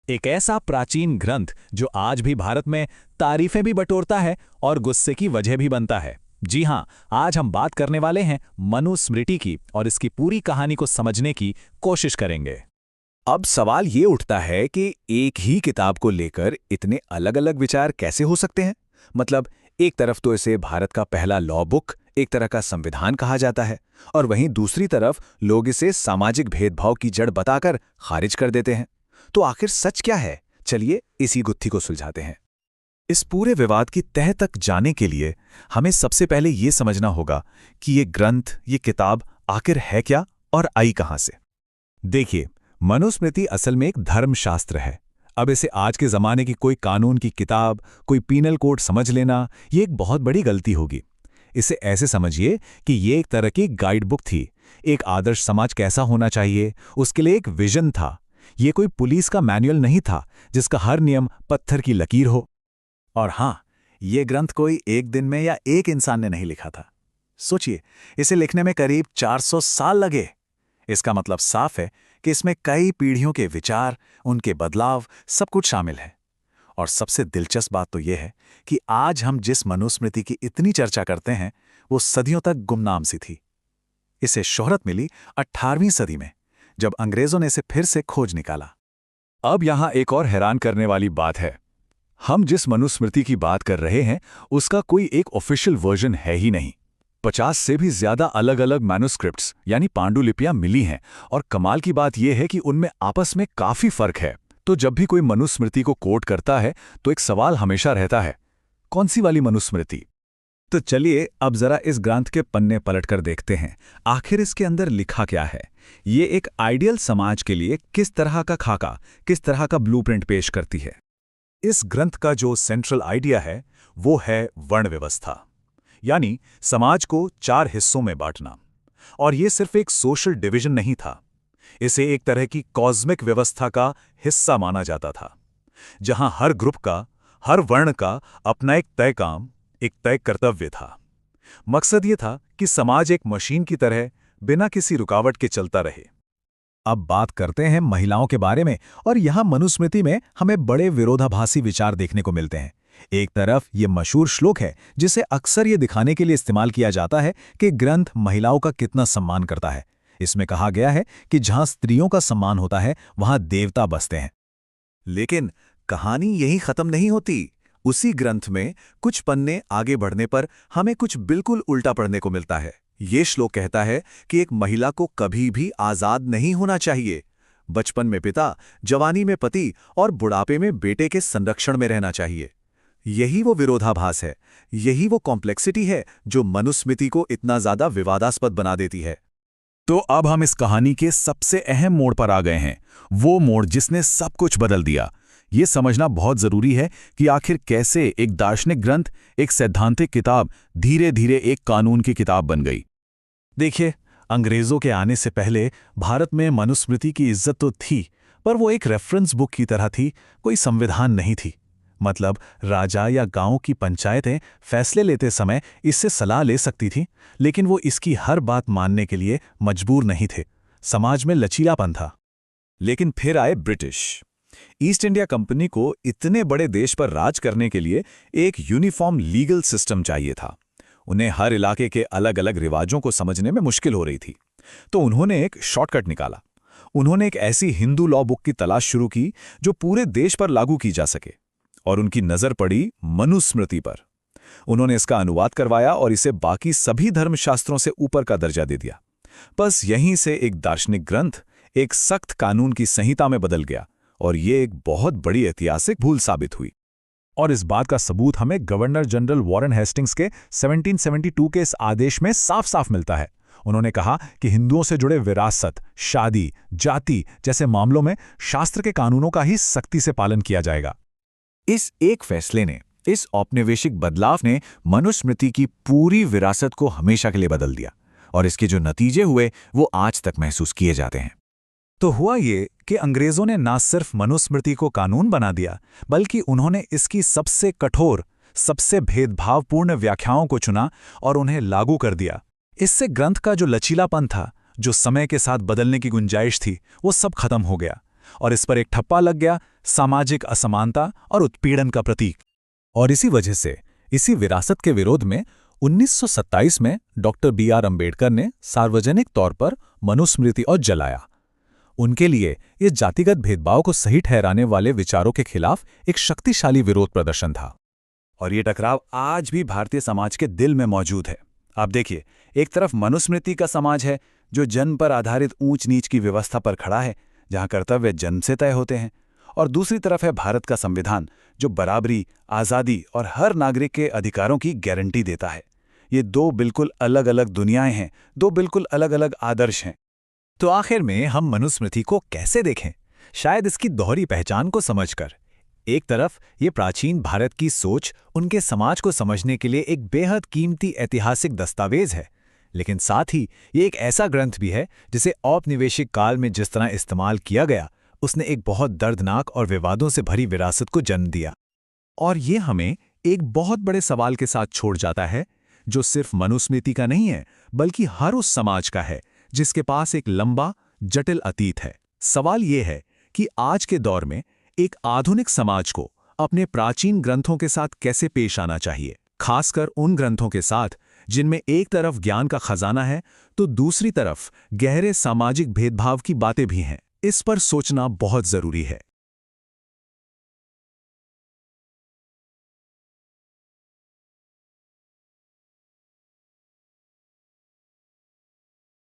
एक ऐसा प्राचीन ग्रंथ जो आज भी भारत में तारीफें भी बटोरता है और गुस्से की वजह भी बनता है। जी हां, आज हम बात करने वाले हैं मनुस्मृति की और इसकी पूरी कहानी को समझने की कोशिश करेंगे। अब सवाल ये उठता है कि एक ही किताब को लेकर इतने अलग-अलग विचार कैसे हो सकते हैं? मतलब एक तरफ तो इसे भारत का पहला लॉ बुक, एक तरह का संविधान कहा जाता है, और वहीं दूसरी तरफ लोग इसे सामाजिक भेदभाव की जड़ बताकर खारिज कर देते हैं। तो आखिर सच क्या है? चलिए इसी गुत्थी को सुलझाते हैं। इस पूरे विवाद की तह तक जाने के लिए हमें सबसे पहले ये समझना होगा कि ये ग्रंथ, ये किताब आखिर है क्या और आई कहां से। देखिए, मनुस्मृति असल में एक धर्मशास्त्र है। अब इसे आज के ज़माने की कोई कानून की किताब, कोई पीनल कोड समझ लेना, ये एक बहुत बड़ी गलती होगी। इसे ऐसे समझिए कि ये एक तरह की गाइड बुक थी। एक आदर्श समाज कैसा होना चाहिए, उसके लिए एक विजन था। ये कोई पुलिस का मैनुअल नहीं था जिसका हर नियम पत्थर की लकीर हो। और हां, ये ग्रंथ कोई एक दिन में या एक इंसान ने नहीं लिखा था। सोचिए, इसे लिखने में करीब 400 साल लगे। इसका मतलब साफ है कि इसमें कई पीढ़ियों के विचार, उनके बदलाव, सब कुछ शामिल है। और सबसे दिलचस्प बात तो यह है कि आज हम जिस मनुस्मृति की इतनी चर्चा करते हैं, वो सदियों तक गुमनाम सी थी। इसे शोहरत मिली 18वीं सदी में, जब अंग्रेजों ने इसे फिर से खोज निकाला। अब यहां एक और हैरान करने वाली बात है। हम जिस मनुस्मृति की बात कर रहे हैं, उसका कोई एक ऑफिशियल वर्जन है ही नहीं। 50 से भी ज्यादा अलग अलग मैन्युस्क्रिप्ट्स यानी पांडुलिपियां मिली हैं, और कमाल की बात यह है कि उनमें आपस में काफी फर्क है। तो जब भी कोई मनुस्मृति को कोट करता है तो एक सवाल हमेशा रहता है, कौन सी वाली मनुस्मृति? तो चलिए अब जरा इस ग्रंथ के पन्ने पलटकर देखते हैं, आखिर इसके अंदर लिखा क्या है। ये एक आइडियल समाज के लिए किस तरह का खाका, किस तरह का ब्लूप्रिंट पेश करती है। इस ग्रंथ का जो सेंट्रल आइडिया है वो है वर्ण व्यवस्था, यानी समाज को 4 हिस्सों में बांटना। और ये सिर्फ एक सोशल डिवीजन नहीं था, इसे एक तरह की कॉस्मिक व्यवस्था का हिस्सा माना जाता था, जहां हर ग्रुप का, हर वर्ण का अपना एक तय काम, एक तय कर्तव्य था। मकसद ये था कि समाज एक मशीन की तरह बिना किसी रुकावट के चलता रहे। अब बात करते हैं महिलाओं के बारे में, और यहां मनुस्मृति में हमें बड़े विरोधाभासी विचार देखने को मिलते हैं। एक तरफ ये मशहूर श्लोक है जिसे अक्सर ये दिखाने के लिए इस्तेमाल किया जाता है कि ग्रंथ महिलाओं का कितना सम्मान करता है। इसमें कहा गया है कि जहां स्त्रियों का सम्मान होता है वहां देवता बसते हैं। लेकिन कहानी यहीं खत्म नहीं होती। उसी ग्रंथ में कुछ पन्ने आगे बढ़ने पर हमें कुछ बिल्कुल उल्टा पढ़ने को मिलता है। ये श्लोक कहता है कि एक महिला को कभी भी आजाद नहीं होना चाहिए। बचपन में पिता, जवानी में पति और बुढ़ापे में बेटे के संरक्षण में रहना चाहिए। यही वो विरोधाभास है, यही वो कॉम्प्लेक्सिटी है जो मनुस्मृति को इतना ज्यादा विवादास्पद बना देती है। तो अब हम इस कहानी के सबसे अहम मोड़ पर आ गए हैं, वो मोड़ जिसने सब कुछ बदल दिया। ये समझना बहुत जरूरी है कि आखिर कैसे एक दार्शनिक ग्रंथ, एक सैद्धांतिक किताब धीरे धीरे एक कानून की किताब बन गई। देखिए, अंग्रेजों के आने से पहले भारत में मनुस्मृति की इज्जत तो थी, पर वो एक रेफरेंस बुक की तरह थी, कोई संविधान नहीं थी। मतलब राजा या गांव की पंचायतें फैसले लेते समय इससे सलाह ले सकती थी, लेकिन वो इसकी हर बात मानने के लिए मजबूर नहीं थे। समाज में लचीलापन था। लेकिन फिर आए ब्रिटिश। ईस्ट इंडिया कंपनी को इतने बड़े देश पर राज करने के लिए एक यूनिफॉर्म लीगल सिस्टम चाहिए था। उन्हें हर इलाके के अलग अलग रिवाजों को समझने में मुश्किल हो रही थी। तो उन्होंने एक शॉर्टकट निकाला। उन्होंने एक ऐसी हिंदू लॉ बुक की तलाश शुरू की जो पूरे देश पर लागू की जा सके, और उनकी नजर पड़ी मनुस्मृति पर। उन्होंने इसका अनुवाद करवाया और इसे बाकी सभी धर्मशास्त्रों से ऊपर का दर्जा दे दिया। बस यहीं से एक दार्शनिक ग्रंथ एक सख्त कानून की संहिता में बदल गया, और ये एक बहुत बड़ी ऐतिहासिक भूल साबित हुई। और इस बात का सबूत हमें गवर्नर जनरल वॉरेन हेस्टिंग्स के 1772 के इस आदेश में साफ साफ मिलता है। उन्होंने कहा कि हिंदुओं से जुड़े विरासत, शादी, जाति जैसे मामलों में शास्त्र के कानूनों का ही सख्ती से पालन किया जाएगा। इस एक फैसले ने, इस औपनिवेशिक बदलाव ने मनुस्मृति की पूरी विरासत को हमेशा के लिए बदल दिया, और इसके जो नतीजे हुए वो आज तक महसूस किए जाते हैं। तो हुआ ये कि अंग्रेजों ने ना सिर्फ मनुस्मृति को कानून बना दिया, बल्कि उन्होंने इसकी सबसे कठोर, सबसे भेदभावपूर्ण व्याख्याओं को चुना और उन्हें लागू कर दिया। इससे ग्रंथ का जो लचीलापन था, जो समय के साथ बदलने की गुंजाइश थी, वो सब खत्म हो गया। और इस पर एक ठप्पा लग गया, सामाजिक असमानता और उत्पीड़न का प्रतीक। और इसी वजह से इसी विरासत के विरोध में 1927 में डॉक्टर B.R. अम्बेडकर ने सार्वजनिक तौर पर मनुस्मृति और जलाया। उनके लिए ये जातिगत भेदभाव को सही ठहराने वाले विचारों के खिलाफ एक शक्तिशाली विरोध प्रदर्शन था। और ये टकराव आज भी भारतीय समाज के दिल में मौजूद है। आप देखिए, एक तरफ मनुस्मृति का समाज है जो जन्म पर आधारित ऊंच नीच की व्यवस्था पर खड़ा है, जहां कर्तव्य जन्म से तय होते हैं, और दूसरी तरफ है भारत का संविधान जो बराबरी, आज़ादी और हर नागरिक के अधिकारों की गारंटी देता है। ये दो बिल्कुल अलग अलग दुनियाएं हैं, दो बिल्कुल अलग अलग आदर्श हैं। तो आखिर में हम मनुस्मृति को कैसे देखें? शायद इसकी दोहरी पहचान को समझकर। एक तरफ ये प्राचीन भारत की सोच, उनके समाज को समझने के लिए एक बेहद कीमती ऐतिहासिक दस्तावेज है, लेकिन साथ ही ये एक ऐसा ग्रंथ भी है जिसे औपनिवेशिक काल में जिस तरह इस्तेमाल किया गया, उसने एक बहुत दर्दनाक और विवादों से भरी विरासत को जन्म दिया। और ये हमें एक बहुत बड़े सवाल के साथ छोड़ जाता है, जो सिर्फ मनुस्मृति का नहीं है, बल्कि हर उस समाज का है जिसके पास एक लंबा, जटिल अतीत है। सवाल ये है कि आज के दौर में एक आधुनिक समाज को अपने प्राचीन ग्रंथों के साथ कैसे पेश आना चाहिए, खासकर उन ग्रंथों के साथ जिनमें एक तरफ ज्ञान का खजाना है तो दूसरी तरफ गहरे सामाजिक भेदभाव की बातें भी हैं। इस पर सोचना बहुत जरूरी है।